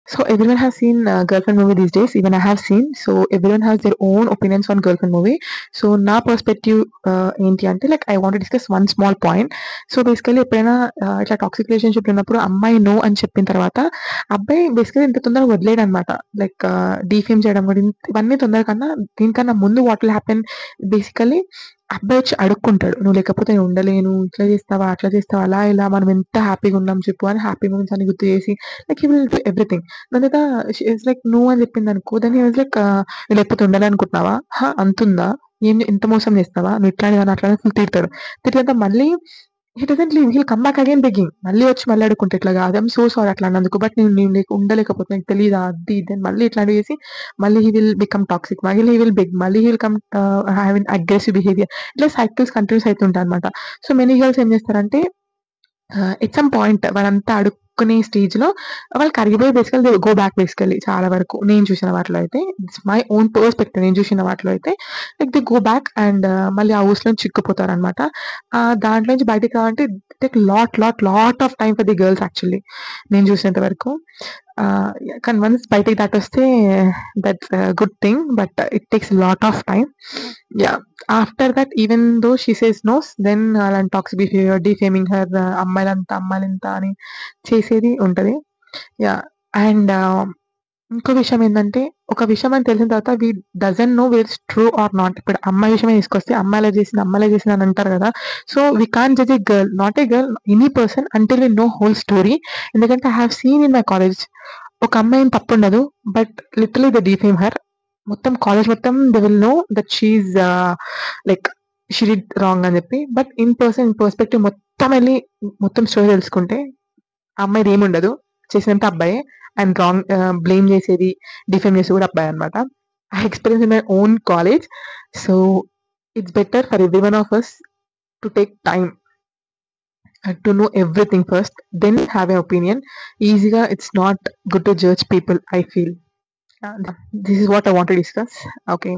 So everyone has seen girlfriend movie these days. Even I have seen. So everyone has their own opinions on girlfriend movie. So నా perspective ఏంటి అంటే like I want discuss one small point. So basically ఎప్పుడైనా ఇట్లా toxic relationship ఉన్నప్పుడు అమ్మాయి no అని చెప్పిన తర్వాత అబ్బాయి బేసికల్లీ ఇంత తొందరగా వదిలేడు అనమాట. లైక్ డీఫేమ్ చేయడం కూడా ఇవన్నీ తొందర కన్నా దీనికన్నా ముందు వాట్ విల్ హ్యాపెన్ బేసికల్లీ అబ్బాయి వచ్చి అడుక్కుంటాడు. నువ్వు లేకపోతే నేను ఉండలేను. ఇట్లా చేస్తావా, అట్లా చేస్తావా, అలా ఇలా మనం ఎంత హ్యాపీగా ఉన్నాం చెప్పు అని హ్యాపీ మూమెంట్స్ అన్ని గుర్తు చేసి like he will do everything. దాని తర్వాత షీ ఈస్ లైక్ నో అని చెప్పిందనుకో దెన్ హీ వాస్ లైక్ నువ్వు లేకపోతే ఉండాలనుకుంటున్నావా? అంతుందా? ఏం ఇంత మోసం చేస్తావా? నువ్వు ఇట్లానే గాని అట్లానే ఫుల్ తిడతాడు. తిట్టిన తర్వాత మళ్ళీ హి doesn't leave. He'll come back again begging. మళ్ళీ వచ్చి మళ్ళీ అడుక్కుంటా ఇట్లా కాదు. ఐయామ్ సో సారీ అట్లా అన్నందుకు. బట్ నేను నేను నీకు ఉండలేకపోతున్నా. నీకు తెలీదా? అది ఇది అని మళ్ళీ ఇట్లాంటివి చేసి మళ్ళీ హీ విల్ బికమ్ టాక్సిక్. మళ్ళీ హీ విల్ బెగ్. మళ్ళీ he will come having aggressive behaviour. ఇట్లా సైకిల్స్ కంటిన్యూస్ అయితుంటాయన్నమాట. సో మెనీ గర్ల్స్ ఏం చేస్తారంటే ఎట్ సమ్ పాయింట్ వాళ్ళంతా అడుక్కునే స్టేజ్‌లో వాళ్ళు కరిగిపోయి basically they go back basically చాలా వరకు. నేను చూసిన వాటిలో అయితే ఇట్స్ మై ఓన్ పర్స్పెక్టివ్. నేను చూసిన వాటిలో అయితే like they go back and మళ్ళీ ఆ ఊసలోంచి చిక్కుకుపోతారనమాట. దాంట్లో నుంచి బయటికి రావాలంటే take lot of time for the girls actually నేను చూసినంత వరకు. కానీ వన్స్ బయటికి దాటొస్తే that's good thing. But it takes lot of time. Yah! After that even though she says no's then అలాంటి టాక్సిక్ బిహేవియర్, డిఫేమింగ్ హర్, అమ్మాయిలంత అని చేసేది ఉంటది. యాహ్! అండ్ ఇంకో విషయం ఏందంటే, ఒక విషయం అని తెలిసిన తర్వాత we doesn't know where it's true or not. ఇప్పుడు అమ్మాయి విషయమే తీసుకొస్తే అమ్మాయిలే చేసింది అని అంటారు గదా! So we can't judge a girl, not a girl, any person until we know whole story. ఎందుకంటే I have seen in my college ఒక అమ్మాయి ఏం తప్పుండదు. But literally they defame her. మొత్తం కాలేజ్ మొత్తం they will know that she is like she did wrong అని చెప్పి. But in person, in perspective మొత్తం ఎళ్లి మొత్తం స్టోరీ తెలుసుకుంటే ఆ అమ్మాయిది ఏముండదు. చేసినంత అబ్బాయే. అండ్ రాంగ్ బ్లేమ్ చేసేది, డిఫేమ్ చేసేది కూడా అబ్బాయే అనమాట. I experience in my own college. So it's better for every one of us to take time to know everything first, then have an opinion. Easy, it's not good to judge people, I feel. This is what I want to discuss. Okay.